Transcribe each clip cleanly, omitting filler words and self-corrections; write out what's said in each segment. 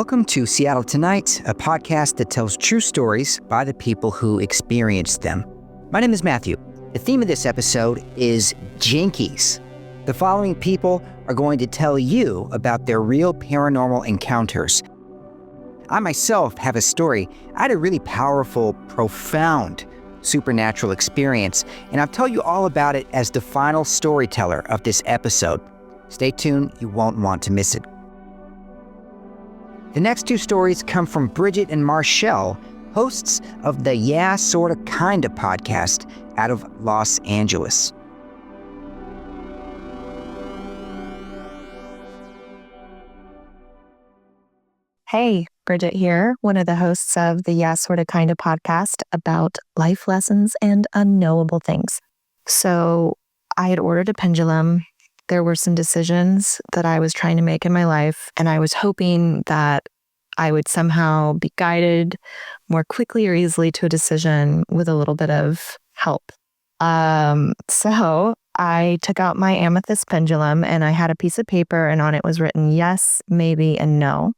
Welcome to Seattle Tonight, a podcast that tells true stories by the people who experienced them. My name is Matthew. The theme of this episode is Jinkies. The following people are going to tell you about their real paranormal encounters. I myself have a story. I had a really powerful, profound supernatural experience, and I'll tell you all about it as the final storyteller of this episode. Stay tuned, you won't want to miss it. The next two stories come from Bridget and Marshall, hosts of the Yeah Sorta Kinda podcast out of Los Angeles. Hey, Bridget here, one of the hosts of the Yeah Sorta Kinda podcast about life lessons and unknowable things. So I had ordered a pendulum. There were some decisions that I was trying to make in my life, and I was hoping that I would somehow be guided more quickly or easily to a decision with a little bit of help. So I took out my amethyst pendulum, and I had a piece of paper, and on it was written yes, maybe, and no.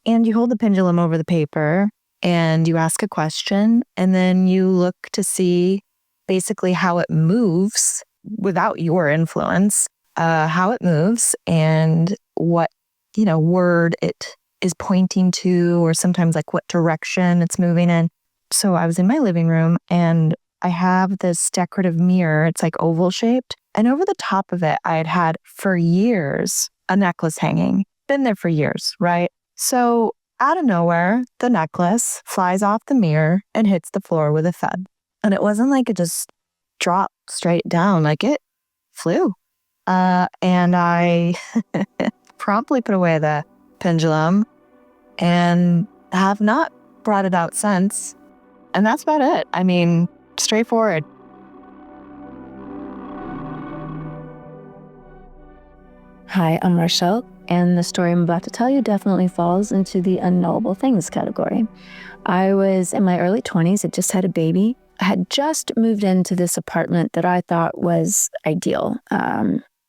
And you hold the pendulum over the paper and you ask a question, and then you look to see basically how it moves without your influence, how it moves and what, word it is pointing to, or sometimes like what direction it's moving in. So I was in my living room and I have this decorative mirror. It's like oval shaped. And over the top of it, I had had for years a necklace hanging. Been there for years, right? So out of nowhere, the necklace flies off the mirror and hits the floor with a thud. And it wasn't like it just dropped straight down, like it flew. And I promptly put away the pendulum and have not brought it out since. And that's about it. I mean, straightforward. Hi, I'm Marshall, and the story I'm about to tell you definitely falls into the unknowable things category. I was in my early 20s, had just had a baby. I had just moved into this apartment that I thought was ideal.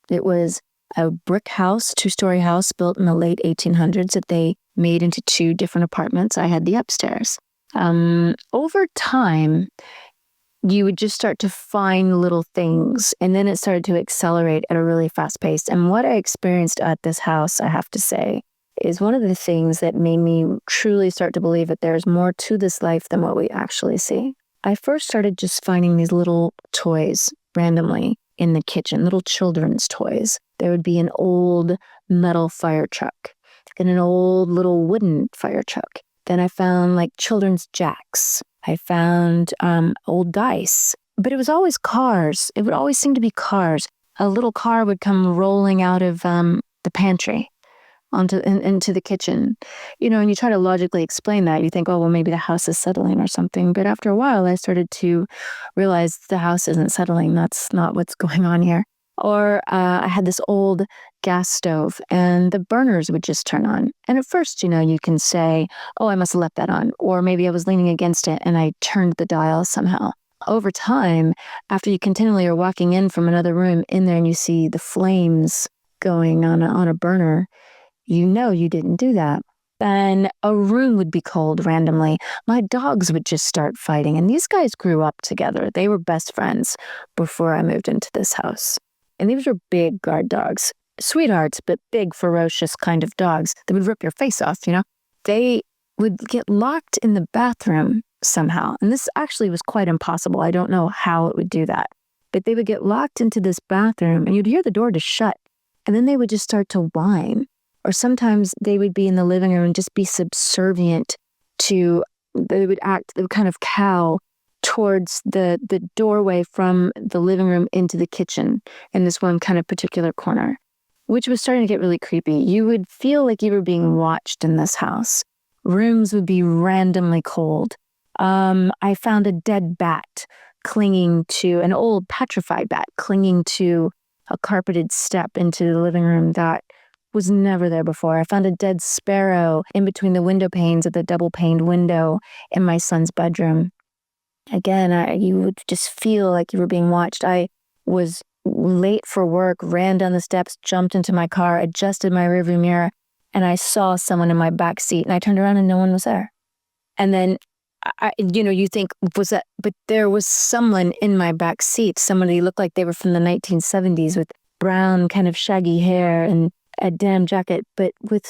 It was a brick house, two-story house built in the late 1800s that they made into two different apartments. I had the upstairs. Over time, you would just start to find little things, and then it started to accelerate at a really fast pace. And what I experienced at this house, I have to say, is one of the things that made me truly start to believe that there's more to this life than what we actually see. I first started just finding these little toys randomly in the kitchen, little children's toys. There would be an old metal fire truck and an old little wooden fire truck. Then I found like children's jacks. I found old dice, but it was always cars. It would always seem to be cars. A little car would come rolling out of the pantry into the kitchen, and you try to logically explain that. You think, oh, well, maybe the house is settling or something. But after a while, I started to realize the house isn't settling. That's not what's going on here. Or I had this old gas stove and the burners would just turn on. And at first, you can say, oh, I must have left that on. Or maybe I was leaning against it and I turned the dial somehow. Over time, after you continually are walking in from another room in there and you see the flames going on a burner, you didn't do that. Then a room would be cold randomly. My dogs would just start fighting. And these guys grew up together. They were best friends before I moved into this house. And these were big guard dogs, sweethearts, but big, ferocious kind of dogs that would rip your face off, They would get locked in the bathroom somehow. And this actually was quite impossible. I don't know how it would do that. But they would get locked into this bathroom and you'd hear the door just shut. And then they would just start to whine. Or sometimes they would be in the living room and just be subservient they would kind of cow towards the doorway from the living room into the kitchen in this one kind of particular corner, which was starting to get really creepy. You would feel like you were being watched in this house. Rooms would be randomly cold. I found a dead bat an old petrified bat clinging to a carpeted step into the living room that was never there before. I found a dead sparrow in between the window panes of the double-paned window in my son's bedroom. Again, you would just feel like you were being watched. I was late for work, ran down the steps, jumped into my car, adjusted my rearview mirror, and I saw someone in my back seat, and I turned around and no one was there. And then, you think, was that, but there was someone in my back seat, somebody looked like they were from the 1970s with brown kind of shaggy hair and a denim jacket, but with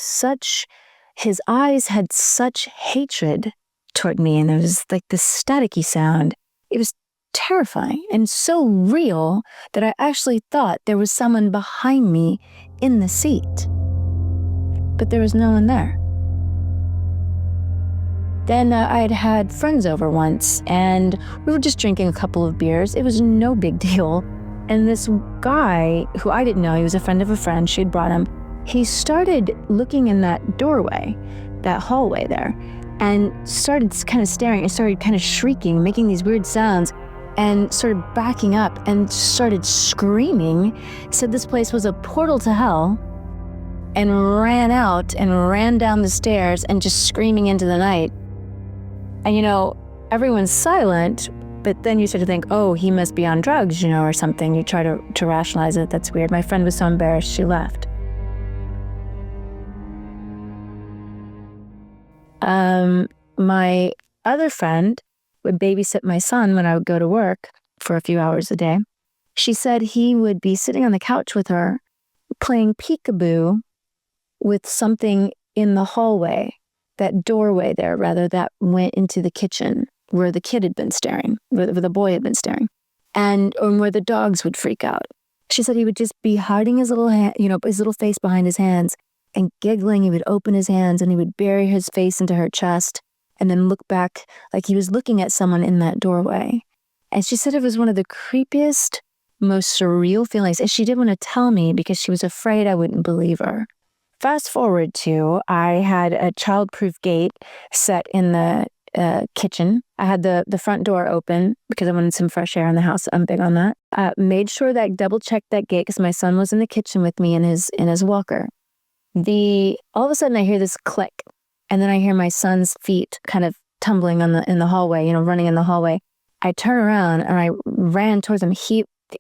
his eyes had such hatred toward me, and there was like this staticky sound. It was terrifying and so real that I actually thought there was someone behind me in the seat, but there was no one there. Then I'd had friends over once, and we were just drinking a couple of beers. It was no big deal. And this guy, who I didn't know, he was a friend of a friend, she had brought him, he started looking in that doorway, that hallway there, and started kind of staring and started kind of shrieking, making these weird sounds, and started backing up and started screaming. Said this place was a portal to hell, and ran out and ran down the stairs and just screaming into the night. And everyone's silent, but then you start to think, oh, he must be on drugs, or something. You try to rationalize it. That's weird. My friend was so embarrassed, she left. My other friend would babysit my son when I would go to work for a few hours a day. She said he would be sitting on the couch with her, playing peekaboo with something in the hallway, that doorway there, rather, that went into the kitchen where the kid had been staring, where the boy had been staring, and where the dogs would freak out. She said he would just be hiding his little hand, his little face behind his hands and giggling. He would open his hands and he would bury his face into her chest and then look back like he was looking at someone in that doorway. And she said it was one of the creepiest, most surreal feelings. And she didn't want to tell me because she was afraid I wouldn't believe her. Fast forward to, I had a child-proof gate set in the kitchen. I had the front door open because I wanted some fresh air in the house. I'm big on that. Made sure that I double-checked that gate because my son was in the kitchen with me in his walker. All of a sudden I hear this click, and then I hear my son's feet kind of tumbling in the hallway, running in the hallway. I turn around and I ran towards him.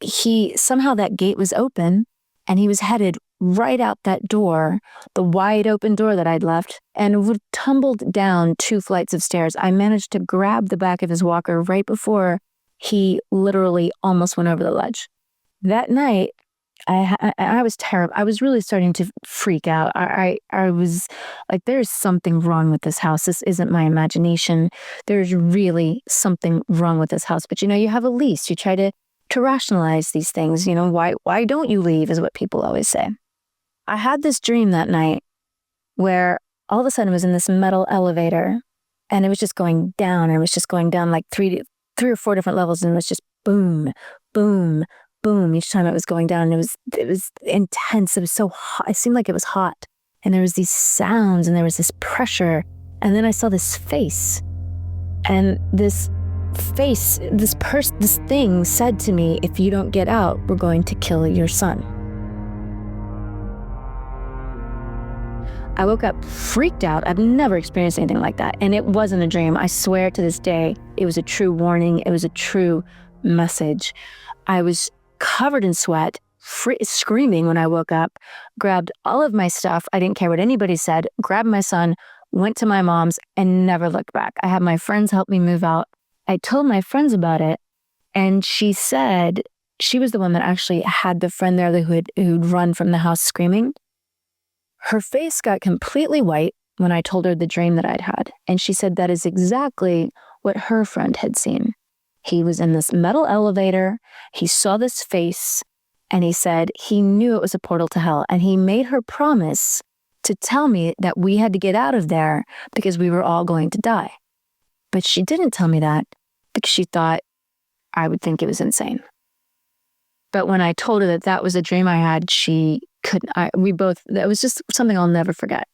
He somehow, that gate was open and he was headed right out that door, the wide open door that I'd left, and would tumbled down 2 flights of stairs. I managed to grab the back of his walker right before he literally almost went over the ledge. That night, I was terrible. I was really starting to freak out. I was like, there's something wrong with this house. This isn't my imagination. There's really something wrong with this house. But you have a lease. You try to rationalize these things. Why don't you leave is what people always say. I had this dream that night where all of a sudden it was in this metal elevator, and it was just going down, and it was just going down like 3 or 4 different levels, and it was just boom, boom, boom each time it was going down. And it was intense. It was so hot. It seemed like it was hot, and there was these sounds, and there was this pressure, and then I saw this face, and this face, this thing said to me, if you don't get out, we're going to kill your son. I woke up freaked out. I've never experienced anything like that. And it wasn't a dream. I swear to this day, it was a true warning. It was a true message. I was covered in sweat, screaming when I woke up, grabbed all of my stuff. I didn't care what anybody said, grabbed my son, went to my mom's, and never looked back. I had my friends help me move out. I told my friends about it, and she said she was the one that actually had the friend there who'd run from the house screaming. Her face got completely white when I told her the dream that I'd had. And she said that is exactly what her friend had seen. He was in this metal elevator. He saw this face, and he said he knew it was a portal to hell. And he made her promise to tell me that we had to get out of there because we were all going to die. But she didn't tell me that because she thought I would think it was insane. But when I told her that that was a dream I had, she couldn't. That was just something I'll never forget.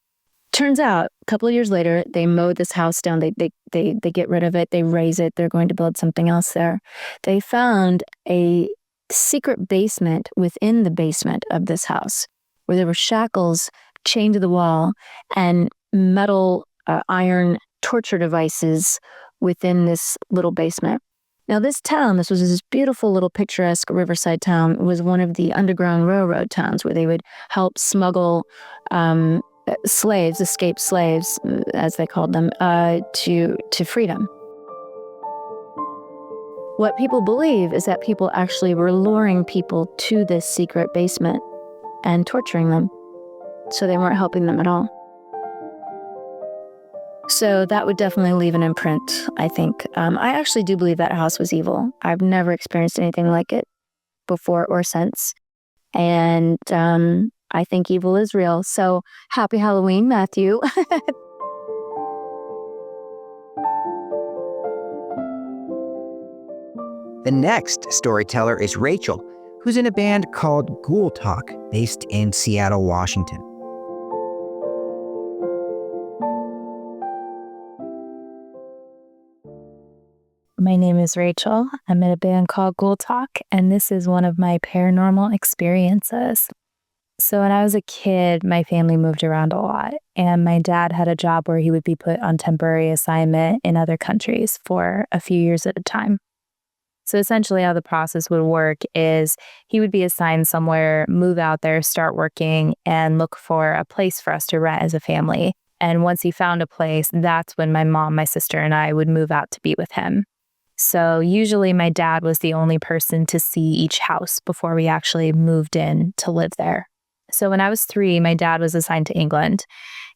Turns out, a couple of years later, they mowed this house down. They get rid of it. They raise it. They're going to build something else there. They found a secret basement within the basement of this house where there were shackles chained to the wall and metal iron torture devices within this little basement. Now, this was this beautiful little picturesque riverside town. It was one of the Underground Railroad towns where they would help smuggle escaped slaves, as they called them, to freedom. What people believe is that people actually were luring people to this secret basement and torturing them. So they weren't helping them at all. So that would definitely leave an imprint, I think. I actually do believe that house was evil. I've never experienced anything like it before or since. And I think evil is real. So happy Halloween, Matthew. The next storyteller is Rachel, who's in a band called Ghoul Talk, based in Seattle, Washington. My name is Rachel. I'm in a band called Ghoul Talk, and this is one of my paranormal experiences. So when I was a kid, my family moved around a lot, and my dad had a job where he would be put on temporary assignment in other countries for a few years at a time. So essentially how the process would work is he would be assigned somewhere, move out there, start working, and look for a place for us to rent as a family. And once he found a place, that's when my mom, my sister, and I would move out to be with him. So usually my dad was the only person to see each house before we actually moved in to live there. So when I was 3, my dad was assigned to England,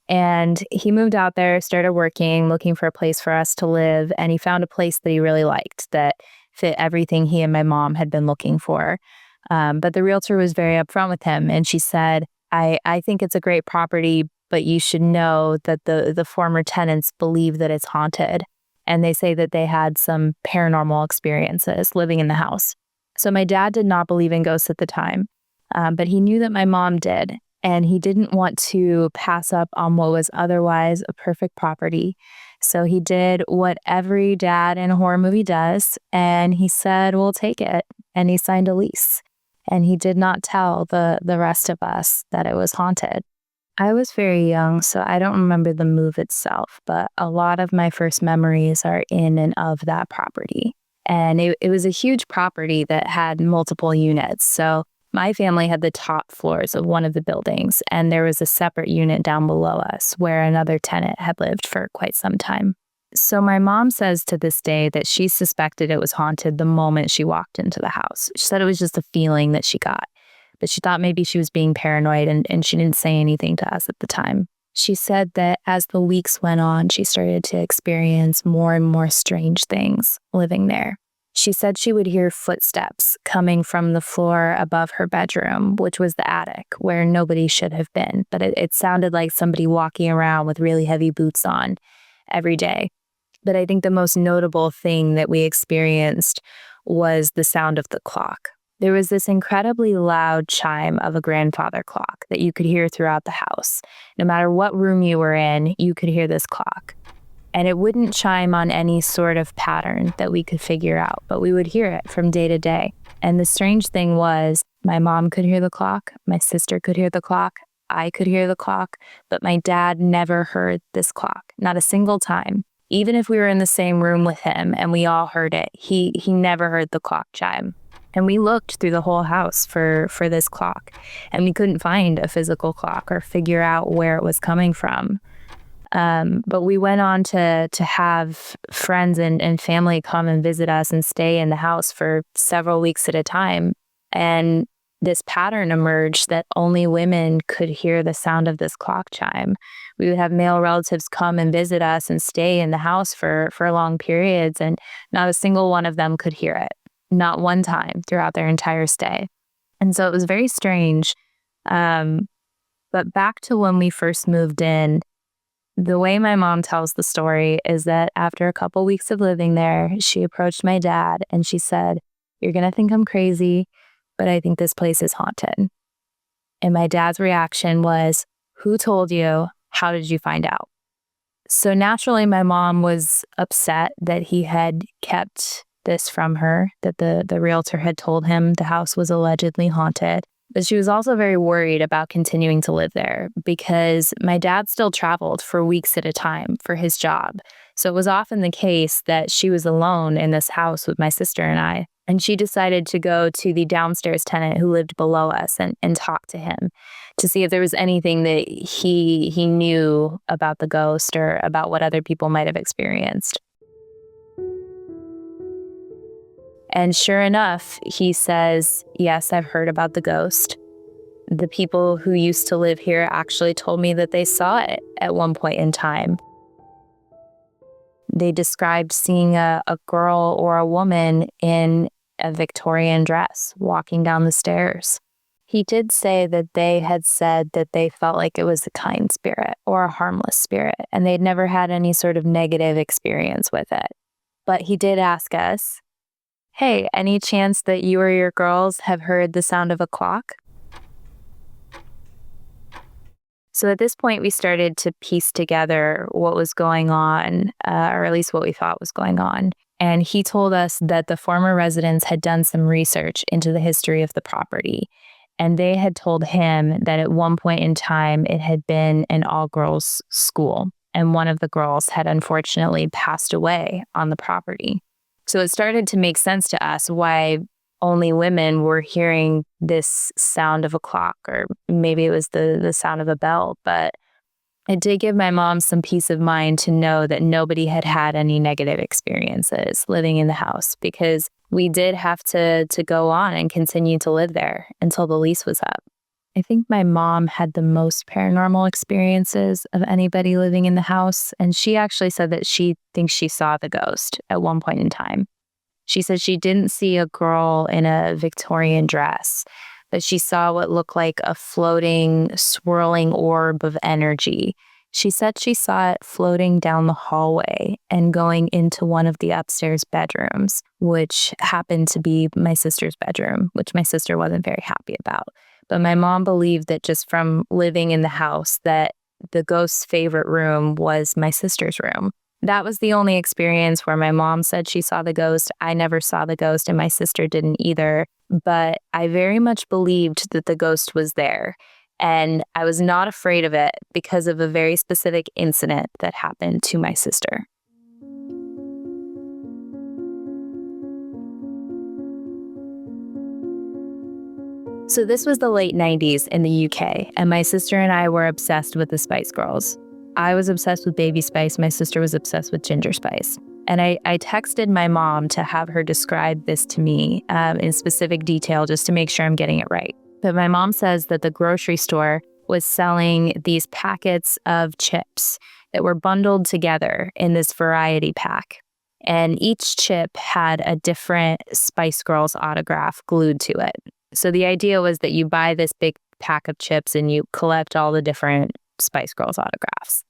and he moved out there, started working, looking for a place for us to live, and he found a place that he really liked that fit everything he and my mom had been looking for. But the realtor was very upfront with him, and she said, I think it's a great property, but you should know that the former tenants believe that it's haunted. And they say that they had some paranormal experiences living in the house. So my dad did not believe in ghosts at the time, but he knew that my mom did. And he didn't want to pass up on what was otherwise a perfect property. So he did what every dad in a horror movie does. And he said, we'll take it. And he signed a lease. And he did not tell the rest of us that it was haunted. I was very young, so I don't remember the move itself, but a lot of my first memories are in and of that property. And it was a huge property that had multiple units. So my family had the top floors of one of the buildings, and there was a separate unit down below us where another tenant had lived for quite some time. So my mom says to this day that she suspected it was haunted the moment she walked into the house. She said it was just a feeling that she got. But she thought maybe she was being paranoid, and she didn't say anything to us at the time. She said that as the weeks went on, she started to experience more and more strange things living there. She said she would hear footsteps coming from the floor above her bedroom, which was the attic, where nobody should have been. But it sounded like somebody walking around with really heavy boots on every day. But I think the most notable thing that we experienced was the sound of the clock. There was this incredibly loud chime of a grandfather clock that you could hear throughout the house. No matter what room you were in, you could hear this clock. And it wouldn't chime on any sort of pattern that we could figure out, but we would hear it from day to day. And the strange thing was, my mom could hear the clock, my sister could hear the clock, I could hear the clock, but my dad never heard this clock, not a single time. Even if we were in the same room with him and we all heard it, he never heard the clock chime. And we looked through the whole house for this clock, and we couldn't find a physical clock or figure out where it was coming from. But we went on to have friends and family come and visit us and stay in the house for several weeks at a time. And this pattern emerged that only women could hear the sound of this clock chime. We would have male relatives come and visit us and stay in the house for long periods, and not a single one of them could hear it. Not one time throughout their entire stay. And so it was very strange. But back to when we first moved in, the way my mom tells the story is that after a couple weeks of living there, she approached my dad and she said, "You're going to think I'm crazy, but I think this place is haunted." And my dad's reaction was, "Who told you? How did you find out?" So naturally, my mom was upset that he had kept this from her, that the realtor had told him the house was allegedly haunted. But she was also very worried about continuing to live there because my dad still traveled for weeks at a time for his job So it was often the case that she was alone in this house with my sister and I. And she decided to go to the downstairs tenant who lived below us and talk to him to see if there was anything that he knew about the ghost or about what other people might have experienced. And sure enough, he says, yes, I've heard about the ghost. The people who used to live here actually told me that they saw it at one point in time. They described seeing a girl or a woman in a Victorian dress walking down the stairs. He did say that they had said that they felt like it was a kind spirit or a harmless spirit, and they'd never had any sort of negative experience with it. But he did ask us, hey, any chance that you or your girls have heard the sound of a clock? So at this point, we started to piece together what was going on, or at least what we thought was going on. And he told us that the former residents had done some research into the history of the property. And they had told him that at one point in time, it had been an all-girls school. And one of the girls had unfortunately passed away on the property. So it started to make sense to us why only women were hearing this sound of a clock, or maybe it was the sound of a bell. But it did give my mom some peace of mind to know that nobody had had any negative experiences living in the house, because we did have to go on and continue to live there until the lease was up. I think my mom had the most paranormal experiences of anybody living in the house, and she actually said that she thinks she saw the ghost at one point in time. She said she didn't see a girl in a Victorian dress, but she saw what looked like a floating, swirling orb of energy. She said she saw it floating down the hallway and going into one of the upstairs bedrooms, which happened to be my sister's bedroom, which my sister wasn't very happy about. But my mom believed that just from living in the house, that the ghost's favorite room was my sister's room. That was the only experience where my mom said she saw the ghost. I never saw the ghost, and my sister didn't either. But I very much believed that the ghost was there. And I was not afraid of it because of a very specific incident that happened to my sister. So this was the late 90s in the UK, and my sister and I were obsessed with the Spice Girls. I was obsessed with Baby Spice. My sister was obsessed with Ginger Spice. And I texted my mom to have her describe this to me in specific detail just to make sure I'm getting it right. But my mom says that the grocery store was selling these packets of chips that were bundled together in this variety pack. And each chip had a different Spice Girls autograph glued to it. So the idea was that you buy this big pack of chips and you collect all the different Spice Girls autographs.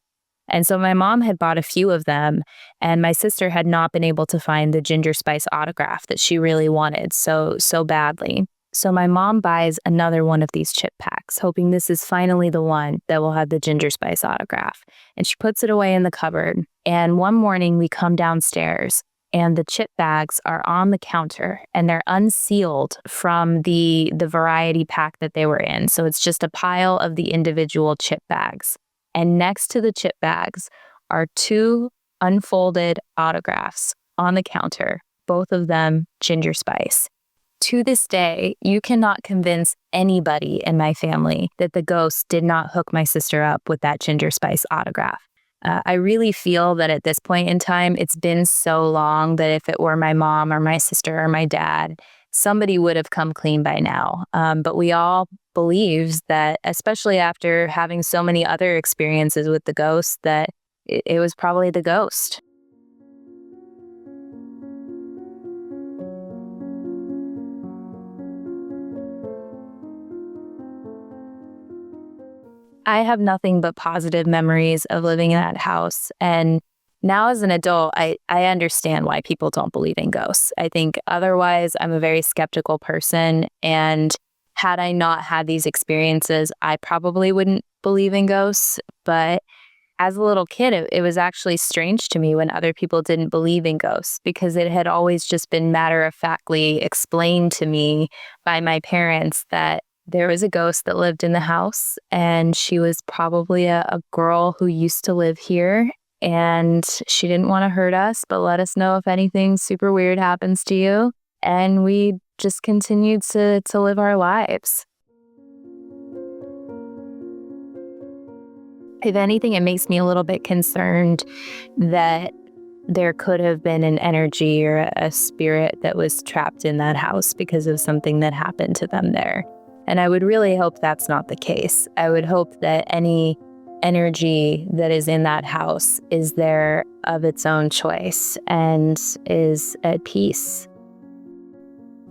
And so my mom had bought a few of them, and my sister had not been able to find the Ginger Spice autograph that she really wanted so badly. So my mom buys another one of these chip packs, hoping this is finally the one that will have the Ginger Spice autograph. And she puts it away in the cupboard. And one morning we come downstairs, and the chip bags are on the counter, and they're unsealed from the variety pack that they were in. So it's just a pile of the individual chip bags. And next to the chip bags are two unfolded autographs on the counter, both of them Ginger Spice. To this day, you cannot convince anybody in my family that the ghost did not hook my sister up with that Ginger Spice autograph. I really feel that at this point in time, it's been so long that if it were my mom or my sister or my dad, somebody would have come clean by now. But we all believe that, especially after having so many other experiences with the ghost, that it was probably the ghost. I have nothing but positive memories of living in that house. And now as an adult, I understand why people don't believe in ghosts. I think otherwise I'm a very skeptical person. And had I not had these experiences, I probably wouldn't believe in ghosts. But as a little kid, it was actually strange to me when other people didn't believe in ghosts, because it had always just been matter-of-factly explained to me by my parents that there was a ghost that lived in the house, and she was probably a girl who used to live here, And she didn't want to hurt us, but let us know if anything super weird happens to you. And we just continued to live our lives. If anything, it makes me a little bit concerned that there could have been an energy or a spirit that was trapped in that house because of something that happened to them there. And I would really hope that's not the case. I would hope that any energy that is in that house is there of its own choice and is at peace.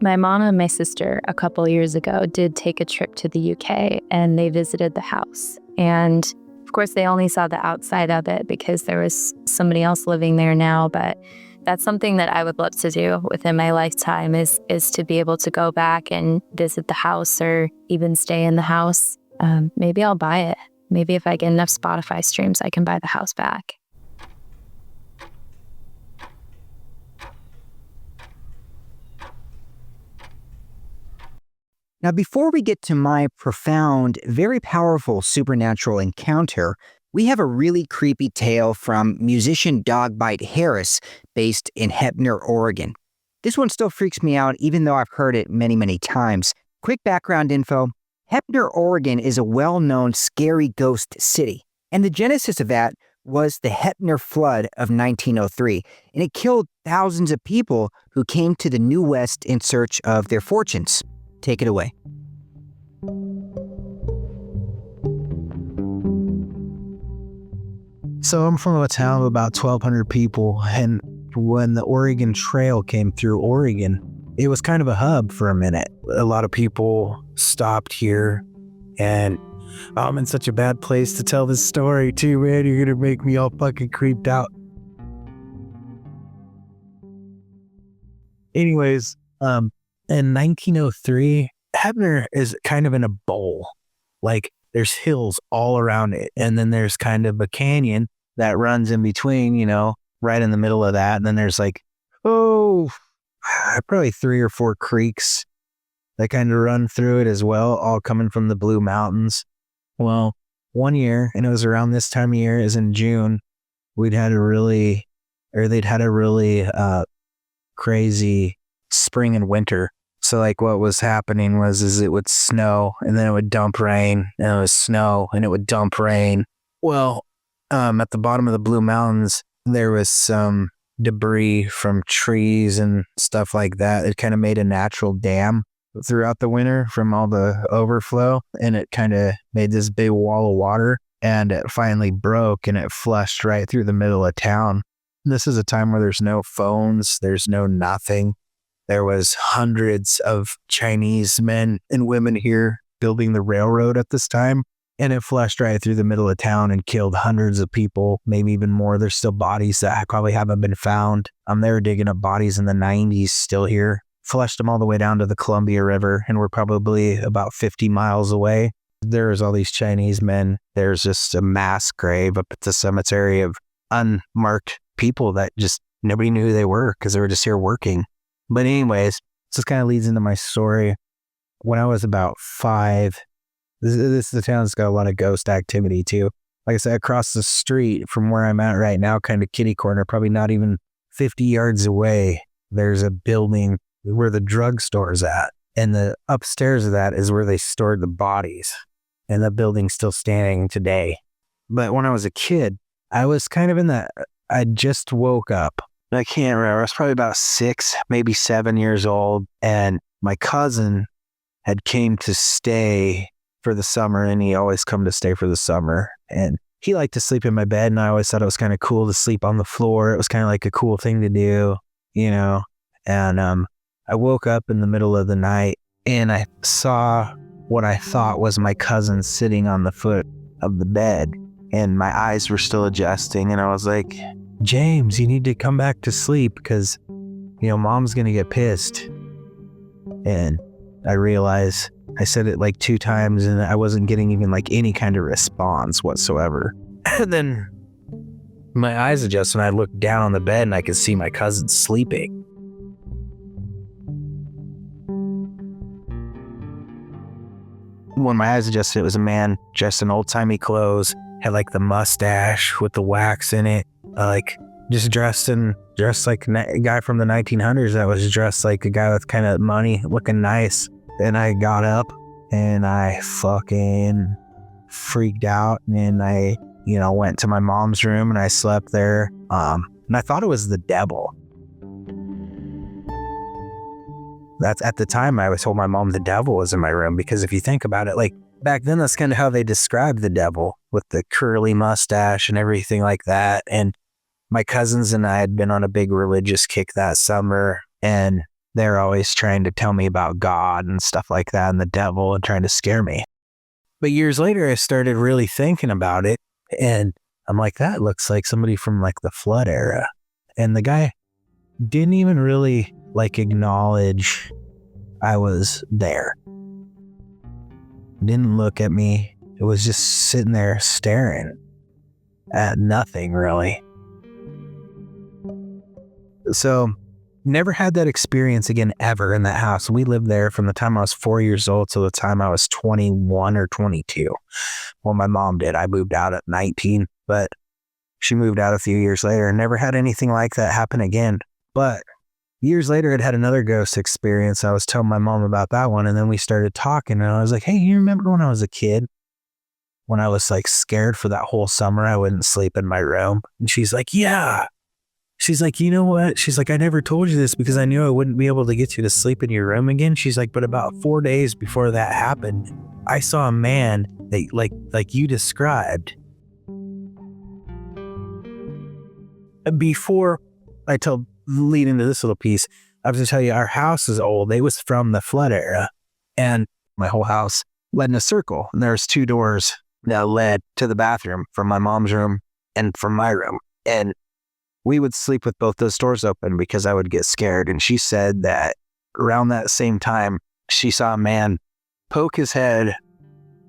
My mom and my sister a couple years ago did take a trip to the UK, and they visited the house. And of course, they only saw the outside of it because there was somebody else living there now. But that's something that I would love to do within my lifetime is to be able to go back and visit the house or even stay in the house. Maybe I'll buy it. Maybe if I get enough Spotify streams, I can buy the house back. Now, before we get to my profound, very powerful supernatural encounter, we have a really creepy tale from musician Dogbite Harris, based in Heppner, Oregon. This one still freaks me out, even though I've heard it many, many times. Quick background info. Heppner, Oregon is a well-known scary ghost city, and the genesis of that was the Heppner flood of 1903, and it killed thousands of people who came to the New West in search of their fortunes. Take it away. So I'm from a town of about 1,200 people, and when the Oregon Trail came through Oregon, it was kind of a hub for a minute. A lot of people stopped here, and I'm in such a bad place to tell this story too, man. You're gonna make me all fucking creeped out. Anyways, in 1903, Heppner is kind of in a bowl. Like, there's hills all around it, and then there's kind of a canyon that runs in between, right in the middle of that. And then there's probably 3 or 4 creeks that kind of run through it as well, all coming from the Blue Mountains. Well, one year, and it was around this time of year, is in June, they'd had a really crazy spring and winter. So what was happening is it would snow, and then it would dump rain, and it would snow, and it would dump rain. Well, at the bottom of the Blue Mountains, there was some debris from trees and stuff like that. It kind of made a natural dam throughout the winter from all the overflow, and it kind of made this big wall of water, and it finally broke, and it flushed right through the middle of town. This is a time where there's no phones, there's no nothing. There was hundreds of Chinese men and women here building the railroad at this time, and it flushed right through the middle of town and killed hundreds of people, maybe even more. There's still bodies that probably haven't been found. They were digging up bodies in the 90s still here, flushed them all the way down to the Columbia River, and we're probably about 50 miles away. There's all these Chinese men. There's just a mass grave up at the cemetery of unmarked people that just nobody knew who they were because they were just here working. But anyways, this kind of leads into my story. When I was about 5, this is the town that's got a lot of ghost activity too. Like I said, across the street from where I'm at right now, kind of kitty corner, probably not even 50 yards away, there's a building where the drugstore's at. And the upstairs of that is where they stored the bodies. And the building's still standing today. But when I was a kid, I was kind of I just woke up. I can't remember. I was probably about 6, maybe 7 years old. And my cousin had came to stay for the summer, and he always come to stay for the summer. And he liked to sleep in my bed, and I always thought it was kind of cool to sleep on the floor. It was kind of like a cool thing to do, And I woke up in the middle of the night, and I saw what I thought was my cousin sitting on the foot of the bed. And my eyes were still adjusting, and I was like, James, you need to come back to sleep because, mom's going to get pissed. And I realized I said it 2 times, and I wasn't getting even any kind of response whatsoever. And then my eyes adjusted, and I looked down on the bed, and I could see my cousin sleeping. When my eyes adjusted, it was a man dressed in old-timey clothes, had the mustache with the wax in it. like just dressed like a guy from the 1900s that was dressed like a guy with kind of money, looking nice. And I got up and I fucking freaked out, and I, went to my mom's room and I slept there. And I thought it was the devil. That's at the time I was told my mom the devil was in my room, because if you think about it, like back then, that's kind of how they described the devil, with the curly mustache and everything like that. And my cousins and I had been on a big religious kick that summer, and they're always trying to tell me about God and stuff like that and the devil and trying to scare me. But years later, I started really thinking about it, and I'm like, that looks like somebody from like the flood era. And the guy didn't even really like acknowledge I was there. Didn't look at me. It was just sitting there staring at nothing, really. So never had that experience again ever in that house. We lived there from the time I was 4 years old till the time I was 21 or 22. Well, my mom did. I moved out at 19, but she moved out a few years later and never had anything like that happen again. But years later, I'd had another ghost experience. I was telling my mom about that one, and then we started talking, and I was like, hey, you remember when I was a kid? When I was like scared for that whole summer, I wouldn't sleep in my room. And she's like, yeah. She's like, you know what? She's like, I never told you this because I knew I wouldn't be able to get you to sleep in your room again. She's like, but about 4 days before that happened, I saw a man that like you described. Before I lead into this little piece, I have to tell you, our house is old. It was from the flood era, and my whole house led in a circle. And there's 2 doors that led to the bathroom from my mom's room and from my room. And we would sleep with both those doors open because I would get scared. And she said that around that same time, she saw a man poke his head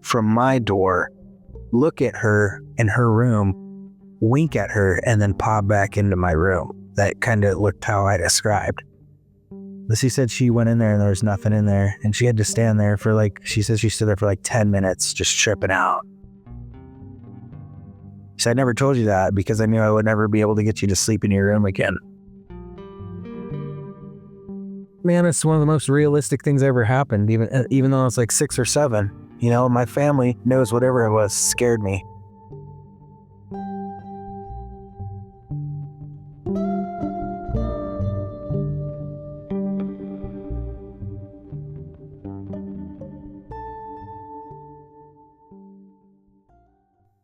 from my door, look at her in her room, wink at her, and then pop back into my room. That kind of looked how I described. But she said she went in there and there was nothing in there. And she had to stand there for she said she stood there for 10 minutes just tripping out. She said, I never told you that because I knew I would never be able to get you to sleep in your room again. Man, it's one of the most realistic things ever happened, even though I was 6 or 7. My family knows whatever it was scared me.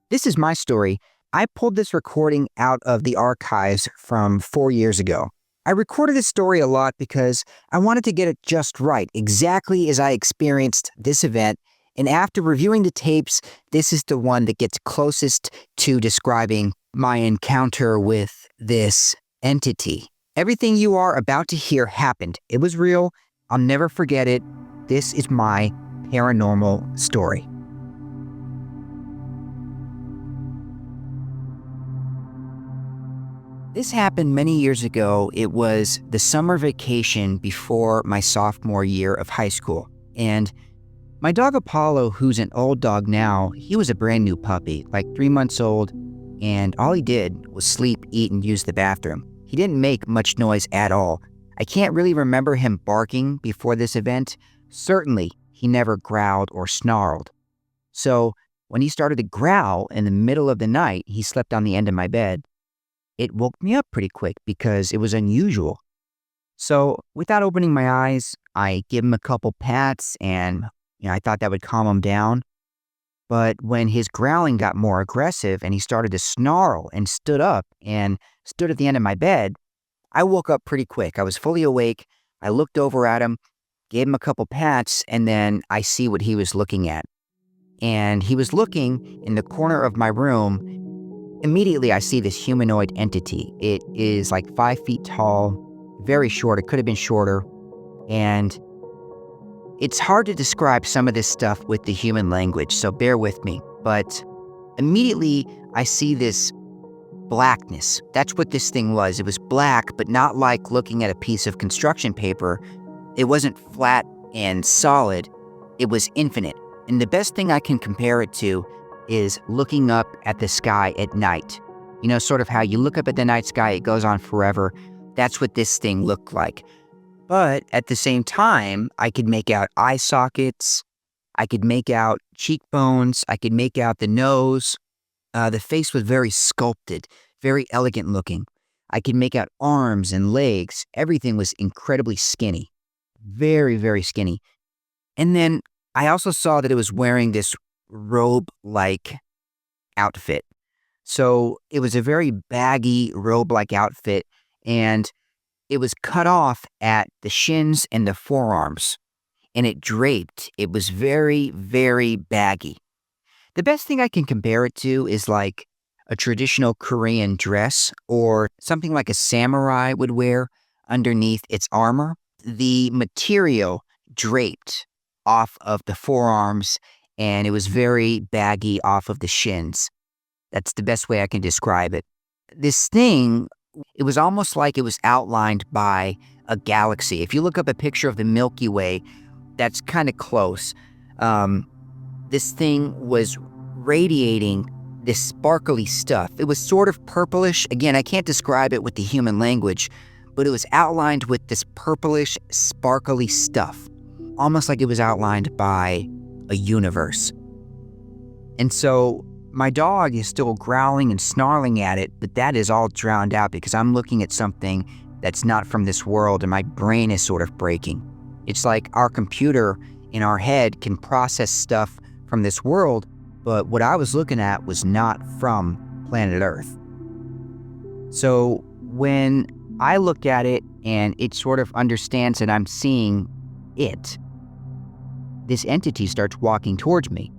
This is my story. I pulled this recording out of the archives from 4 years ago. I recorded this story a lot because I wanted to get it just right, exactly as I experienced this event. And after reviewing the tapes, this is the one that gets closest to describing my encounter with this entity. Everything you are about to hear happened. It was real. I'll never forget it. This is my paranormal story. This happened many years ago. It was the summer vacation before my sophomore year of high school. And my dog Apollo, who's an old dog now, he was a brand new puppy, 3 months old, and all he did was sleep, eat, and use the bathroom. He didn't make much noise at all. I can't really remember him barking before this event. Certainly, he never growled or snarled. So when he started to growl in the middle of the night, he slept on the end of my bed. It woke me up pretty quick because it was unusual. So without opening my eyes, I give him a couple pats and I thought that would calm him down. But when his growling got more aggressive and he started to snarl and stood up and stood at the end of my bed, I woke up pretty quick. I was fully awake. I looked over at him, gave him a couple pats, and then I see what he was looking at. And he was looking in the corner of my room. Immediately, I see this humanoid entity. It is 5 feet tall, very short. It could have been shorter. And it's hard to describe some of this stuff with the human language, so bear with me. But immediately, I see this blackness. That's what this thing was. It was black, but not like looking at a piece of construction paper. It wasn't flat and solid. It was infinite. And the best thing I can compare it to is looking up at the sky at night. You know, sort of how you look up at the night sky, it goes on forever. That's what this thing looked like. But at the same time, I could make out eye sockets. I could make out cheekbones. I could make out the nose. The face was very sculpted, very elegant looking. I could make out arms and legs. Everything was incredibly skinny. Very, very skinny. And then I also saw that it was wearing this robe-like outfit. So it was a very baggy robe-like outfit, and it was cut off at the shins and the forearms, and it draped. It was very, very baggy. The best thing I can compare it to is like a traditional Korean dress or something like a samurai would wear underneath its armor. The material draped off of the forearms, and it was very baggy off of the shins. That's the best way I can describe it. This thing, it was almost like it was outlined by a galaxy. If you look up a picture of the Milky Way, that's kind of close. This thing was radiating this sparkly stuff. It was sort of purplish. Again, I can't describe it with the human language, but it was outlined with this purplish, sparkly stuff, almost like it was outlined by a universe. And so my dog is still growling and snarling at it, but that is all drowned out because I'm looking at something that's not from this world, and my brain is sort of breaking. It's like our computer in our head can process stuff from this world, but what I was looking at was not from planet Earth. So when I look at it and it sort of understands that I'm seeing it, this entity starts walking towards me.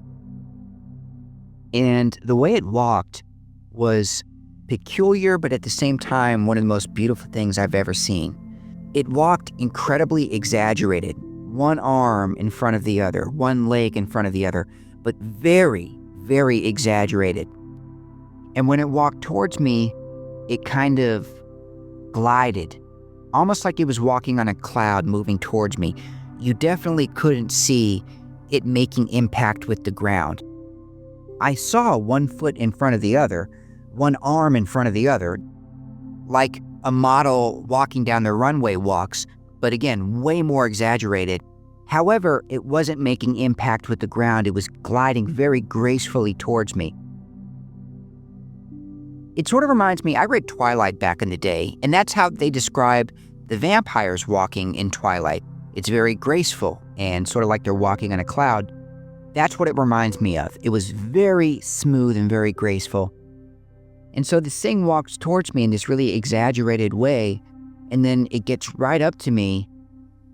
And the way it walked was peculiar, but at the same time, one of the most beautiful things I've ever seen. It walked incredibly exaggerated, one arm in front of the other, one leg in front of the other, but very, very exaggerated. And when it walked towards me, it kind of glided, almost like it was walking on a cloud moving towards me. You definitely couldn't see it making impact with the ground. I saw one foot in front of the other, one arm in front of the other, like a model walking down the runway walks, but again, way more exaggerated. However, it wasn't making impact with the ground. It was gliding very gracefully towards me. It sort of reminds me, I read Twilight back in the day, and that's how they describe the vampires walking in Twilight. It's very graceful and sort of like they're walking on a cloud. That's what it reminds me of. It was very smooth and very graceful. And so this thing walks towards me in this really exaggerated way, and then it gets right up to me,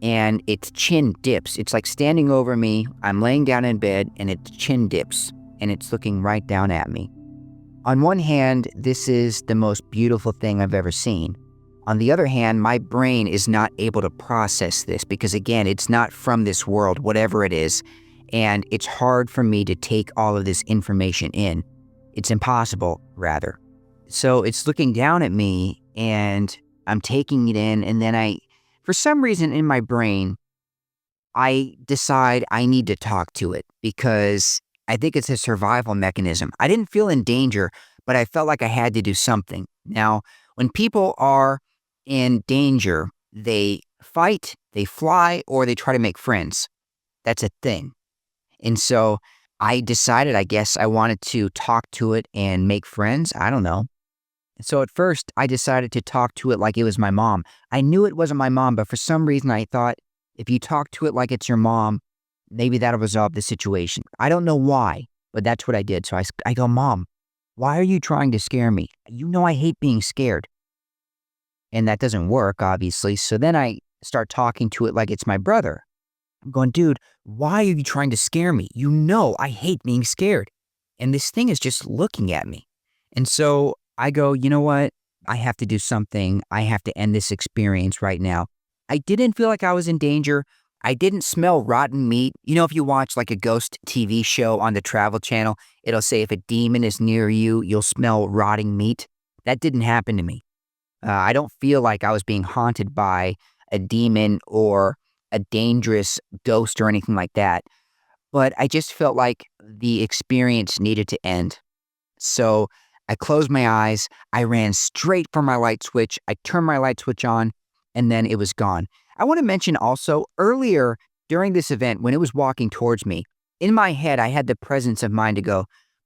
and its chin dips. It's like standing over me, I'm laying down in bed, and its chin dips, and it's looking right down at me. On one hand, this is the most beautiful thing I've ever seen. On the other hand, my brain is not able to process this because, again, it's not from this world, whatever it is, and it's hard for me to take all of this information in. It's impossible, rather. So it's looking down at me, and I'm taking it in, and then for some reason in my brain, I decide I need to talk to it because I think it's a survival mechanism. I didn't feel in danger, but I felt like I had to do something. Now, when people are in danger, they fight, they fly, or they try to make friends. That's a thing. And so I decided, I guess I wanted to talk to it and make friends. I don't know. So at first, I decided to talk to it like it was my mom. I knew it wasn't my mom, but for some reason I thought if you talk to it like it's your mom, maybe that'll resolve the situation. I don't know why, but that's what I did. So I go, Mom, why are you trying to scare me? You know I hate being scared. And that doesn't work, obviously. So then I start talking to it like it's my brother. I'm going, dude, why are you trying to scare me? You know I hate being scared. And this thing is just looking at me. And so I go, you know what? I have to do something. I have to end this experience right now. I didn't feel like I was in danger. I didn't smell rotten meat. You know, if you watch like a ghost TV show on the Travel Channel, it'll say if a demon is near you, you'll smell rotting meat. That didn't happen to me. I don't feel like I was being haunted by a demon or a dangerous ghost or anything like that. But I just felt like the experience needed to end. So I closed my eyes. I ran straight for my light switch. I turned my light switch on, and then it was gone. I want to mention also, earlier during this event, when it was walking towards me, in my head, I had the presence of mind to go,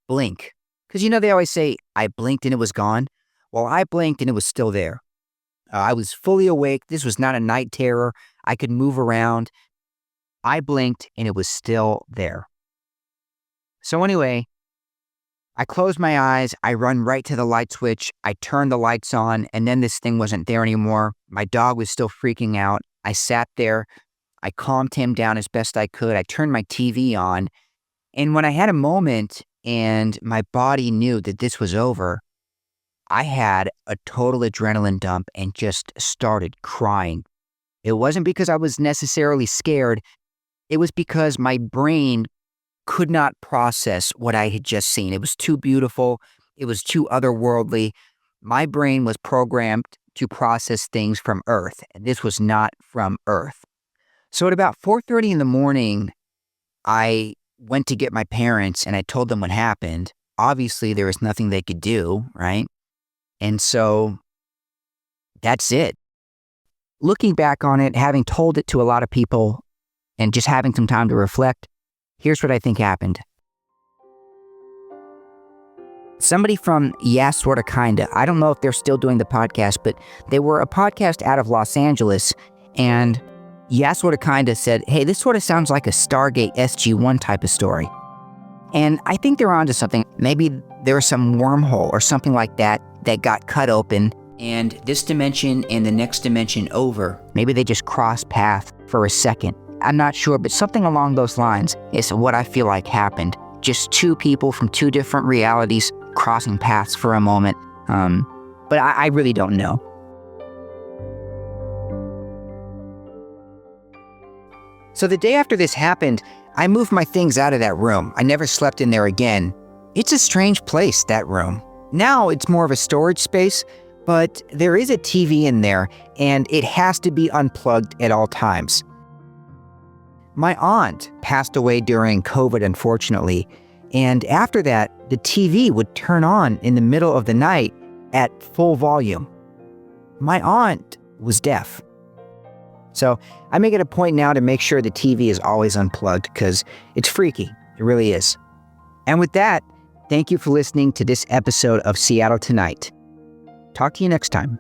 blink. Because they always say, I blinked and it was gone. Well, I blinked and it was still there. I was fully awake. This was not a night terror. I could move around. I blinked and it was still there. So anyway, I closed my eyes. I run right to the light switch. I turned the lights on, and then this thing wasn't there anymore. My dog was still freaking out. I sat there. I calmed him down as best I could. I turned my TV on. And when I had a moment and my body knew that this was over, I had a total adrenaline dump and just started crying. It wasn't because I was necessarily scared. It was because my brain could not process what I had just seen. It was too beautiful. It was too otherworldly. My brain was programmed to process things from Earth, and this was not from Earth. So at about 4:30 in the morning, I went to get my parents and I told them what happened. Obviously, there was nothing they could do, right? And so that's it. Looking back on it, having told it to a lot of people and just having some time to reflect, here's what I think happened. Somebody from Yeah Sorta Kinda, I don't know if they're still doing the podcast, but they were a podcast out of Los Angeles, and Yeah Sorta Kinda said, hey, this sort of sounds like a Stargate SG-1 type of story. And I think they're onto something. Maybe there was some wormhole or something like that got cut open, and this dimension and the next dimension over, maybe they just crossed paths for a second. I'm not sure, but something along those lines is what I feel like happened. Just two people from two different realities crossing paths for a moment. But I really don't know. So the day after this happened, I moved my things out of that room. I never slept in there again. It's a strange place, that room. Now it's more of a storage space, but there is a TV in there, and it has to be unplugged at all times. My aunt passed away during COVID, unfortunately, and after that, the TV would turn on in the middle of the night at full volume. My aunt was deaf. So I make it a point now to make sure the TV is always unplugged because it's freaky. It really is. And with that, thank you for listening to this episode of Seattle Tonight. Talk to you next time.